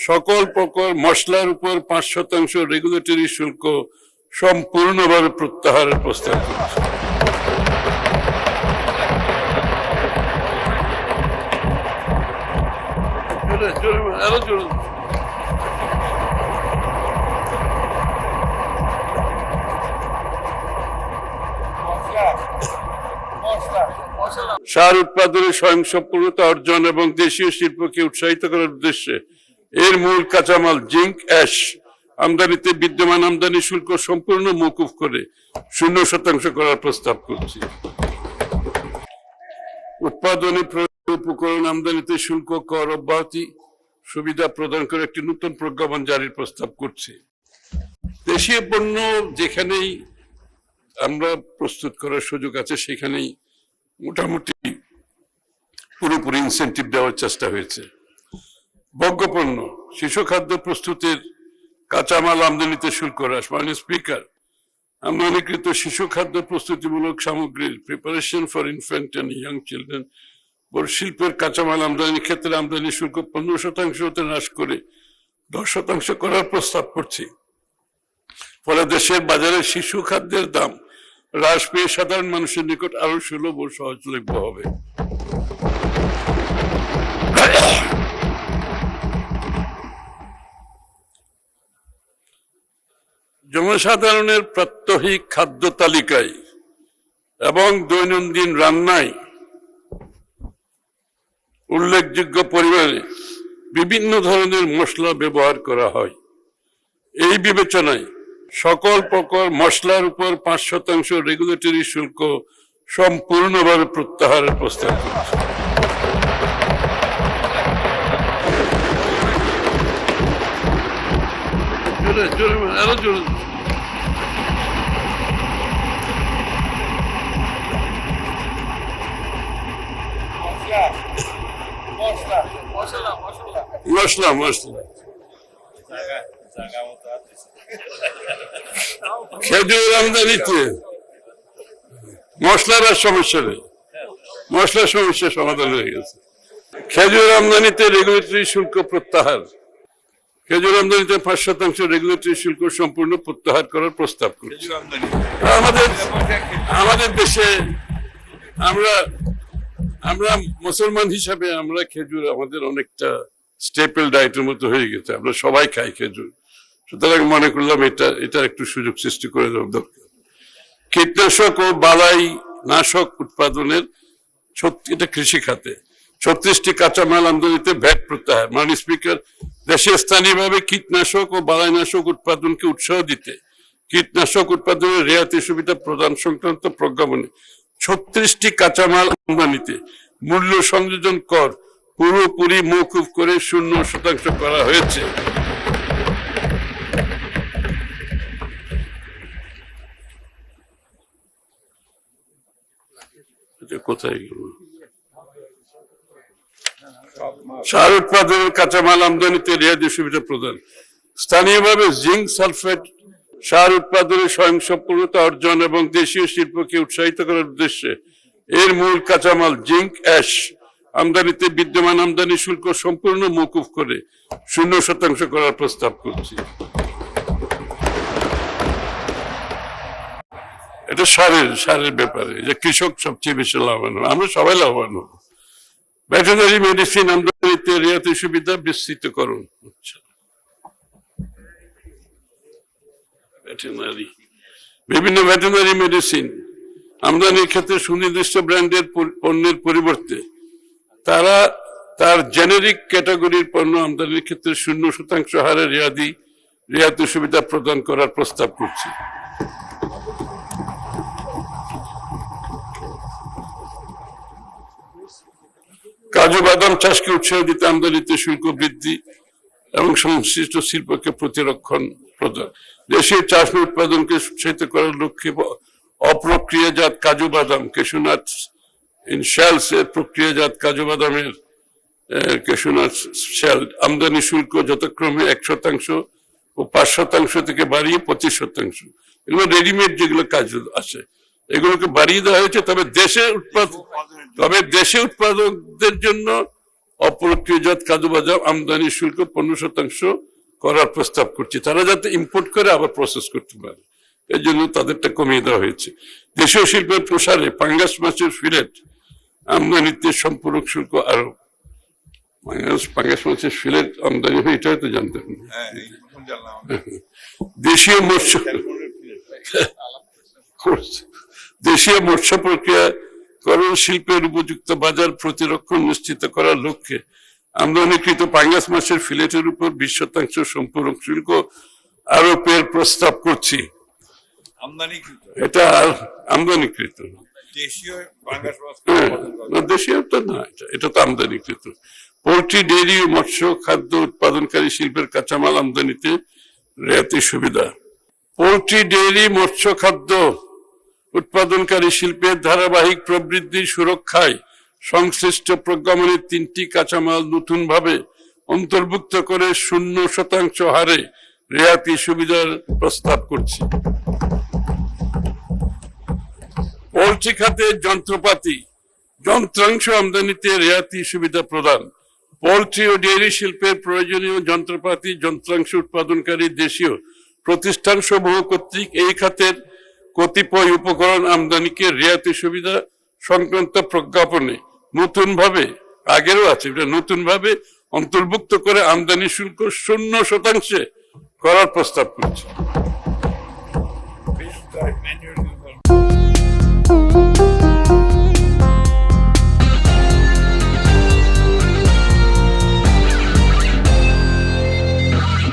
সকল প্রকার মশলার উপর 5% রেগুলেটরি শুল্ক সম্পূর্ণভাবে প্রত্যাহারের প্রস্তাব করছে। সার উৎপাদনে স্বয়ংসম্পূর্ণতা অর্জন এবং দেশীয় শিল্পকে উৎসাহিত করার উদ্দেশ্যে এর মূল কাঁচামাল জিঙ্ক অ্যাশ আমদানিতে বিদ্যমান আমদানি শুল্ক সম্পূর্ণ মওকুফ করে 0% করার প্রস্তাব করছি। উৎপাদনে উপকরণ আমদানিতে শুল্ক কর অব্যাহতি সুবিধা প্রদান করে একটি নতুন প্রজ্ঞাপন জারির প্রস্তাব করছি। দেশীয় পণ্য যেখানেই আমরা প্রস্তুত করার সুযোগ আছে সেখানেই মোটামুটি পুরোপুরি ইনসেন্টিভ দেওয়ার চেষ্টা হয়েছে। ভোগ্যপণ্য শিশু খাদ্য প্রস্তুতের কাঁচামাল আমদানিতে শুল্ক হ্রাস। মাননীয় স্পিকার, আমদানিকৃত শিশু খাদ্য প্রস্তুতিমূলক সামগ্রীর preparation for infant and young children শিল্পের কাঁচামাল আমদানির ক্ষেত্রে আমদানি শুল্ক 15% হতে হ্রাস করে 10% করার প্রস্তাব করছি। ফলে দেশের বাজারে শিশু খাদ্যের দাম হ্রাস পেয়ে সাধারণ মানুষের নিকট আরো সুলভ ও সহজলভ্য হবে। জনসাধারণের প্রাত্যহিক খাদ্য তালিকায় এবং দৈনন্দিন রান্নায় উল্লেখযোগ্য পরিমাণে বিভিন্ন ধরনের মশলা ব্যবহার করা হয়। এই বিবেচনায় সকল প্রকার মশলার উপর 5% রেগুলেটরি শুল্ক সম্পূর্ণভাবে প্রত্যাহারের প্রস্তাব করছে। মশলা খেজুর আমদানিতে মশলার আর সমস্যা নেই, মশলার সমস্যা সমাধান হয়ে গেছে। খেজুর আমদানিতে রেগুলেটরি শুল্ক প্রত্যাহার। খেজুর আমদানিতে 5% রেগুলেটরি শুল্ক সম্পূর্ণ প্রত্যাহার করার প্রস্তাব করছি। আমাদের দেশে আমরা মুসলমান হিসাবে আমরা খেজুর আমাদের অনেকটা স্টেপল ডায়েটের মতো হয়ে গেছে, আমরা সবাই খাই খেজুর। সুতরাং মনে করলাম এটা একটু সুযোগ সৃষ্টি করে দেওয়া দরকার। কীটনাশক ও বালাই নাশক উৎপাদনের এটা কৃষি খাতে 36টি কাঁচামাল আমদানিতে ভ্যাট প্রত্যাহার। মাননীয় স্পিকার, দেশে স্থানীয়ভাবে কীটনাশক ও বালাইনাশক উৎপাদনকে উৎসাহ দিতে কীটনাশক উৎপাদনের রেয়াতি সুবিধা প্রদান সংক্রান্ত প্রজ্ঞাপনে 36টি কাঁচামাল আমদানিতে মূল্য সংযোজন কর পুরোপুরি মওকুফ করে 0% করা হয়েছে। কোথায় গেল? সার উৎপাদনের কাঁচামাল আমদানিতে রেয়াতি সুবিধা প্রদান। স্থানীয়ভাবে জিঙ্ক সালফেট সার উৎপাদনে স্বয়ংসম্পূর্ণতা অর্জন এবং দেশীয় শিল্পকে উৎসাহিত করার উদ্দেশ্যে এর মূল কাঁচামাল জিঙ্ক অ্যাশ আমদানিতে বিদ্যমান আমদানি শুল্ক সম্পূর্ণ মওকুফ করে 0% করার প্রস্তাব করছি। এটা সারের ব্যাপারে যে কৃষক সবচেয়ে বেশি লাভবান হবে, আমরা সবাই লাভবান হব। ভেটেরিনারি মেডিসিন আমদানিতে রেয়াতি সুবিধা বিস্তৃতকরণ। বিভিন্ন ভেটেরিনারি মেডিসিন আমদানির ক্ষেত্রে সুনির্দিষ্ট ব্র্যান্ডের পণ্যের পরিবর্তে তার জেনেরিক ক্যাটাগরির পণ্য আমদানির ক্ষেত্রে 0% হারে রেয়াতি সুবিধা প্রদান করার প্রস্তাব করছি। কাজু বাদাম চাষকে উৎসাহ দিতে আমদানিতে শুল্ক বৃদ্ধি এবং সংশ্লিষ্ট শিল্পকে প্রতিরক্ষণ প্রদান। দেশীয় চাষ উৎপাদনকে উৎসাহিত করার লক্ষ্যে অপ্রক্রিয়াজাত কাজু বাদাম কেশুনাট শেলস এর প্রক্রিয়াজাত কাজু বাদামের কেশুনাট শেল আমদানি শুল্ক যথাক্রমে 1% ও 5% থেকে বাড়িয়ে 25%। এগুলো রেডিমেড যেগুলো কাজ আছে এগুলোকে বাড়িয়ে দেওয়া হয়েছে, তবে দেশে উৎপাদকদের জন্য অপ্রক্রিয়াজাত খাদ্যবাজার আমদানি শুল্ক 15% করার প্রস্তাব করছে, তারা যাতে ইম্পোর্ট করে আবার প্রসেস করতে পারে, এই জন্য তাদেরটা কমিয়ে দেওয়া হয়েছে। দেশীয় শিল্পের প্রসারে পাঙ্গাস মাছের ফিলেট আমদানিতে সম্পূরক শুল্ক আরোপ। পাঙ্গাস মাছের ফিলেট আমদানি হয়, এটাও তো জানতেন। দেশীয় মৎস্য দেশীয় মৎস্য প্রক্রিয়াকরণ শিল্পের উপযুক্ত বাজার প্রতিরক্ষণ নিশ্চিত করার লক্ষ্যে আমদানিকৃত পাঙ্গাস মাছের ফিলেটের উপর 20% সম্পূরক শুল্ক আরোপের প্রস্তাব করছি। এটা আমদানিকৃত, দেশীয় পাঙ্গাস মাছ দেশীয় তো না, এটা তো আমদানিকৃত। পোল্ট্রি, ডেইরি ও মৎস্য খাদ্য উৎপাদনকারী শিল্পের কাঁচামাল আমদানিতে রেয়াতি সুবিধা। পোল্ট্রি, ডেইরি, মৎস্য খাদ্য উৎপাদনকারী শিল্পের ধারাবাহিক প্রবৃদ্ধি সুরক্ষায় সংশ্লিষ্ট প্রজ্ঞাপনের 3টি কাঁচামাল নতুনভাবে অন্তর্ভুক্ত করে 0% হারে রেয়াতি সুবিধার প্রস্তাব করছি। পোল্ট্রি খাতে যন্ত্রপাতি, যন্ত্রাংশ আমদানিতে রেয়াতি সুবিধা প্রদান। পোল্ট্রি ও ডেয়ারি শিল্পের প্রয়োজনীয় যন্ত্রপাতি, যন্ত্রাংশ উৎপাদনকারী দেশীয় প্রতিষ্ঠান সমূহ কর্তৃক এই খাতের কতিপয় উপকরণ আমদানিকে রেয়াতি সুবিধা সংক্রান্ত প্রজ্ঞাপনে নতুনভাবে, আগেরও আছে, এটা নতুনভাবে অন্তর্ভুক্ত করে আমদানি শুল্ক 0% করার প্রস্তাব করছে।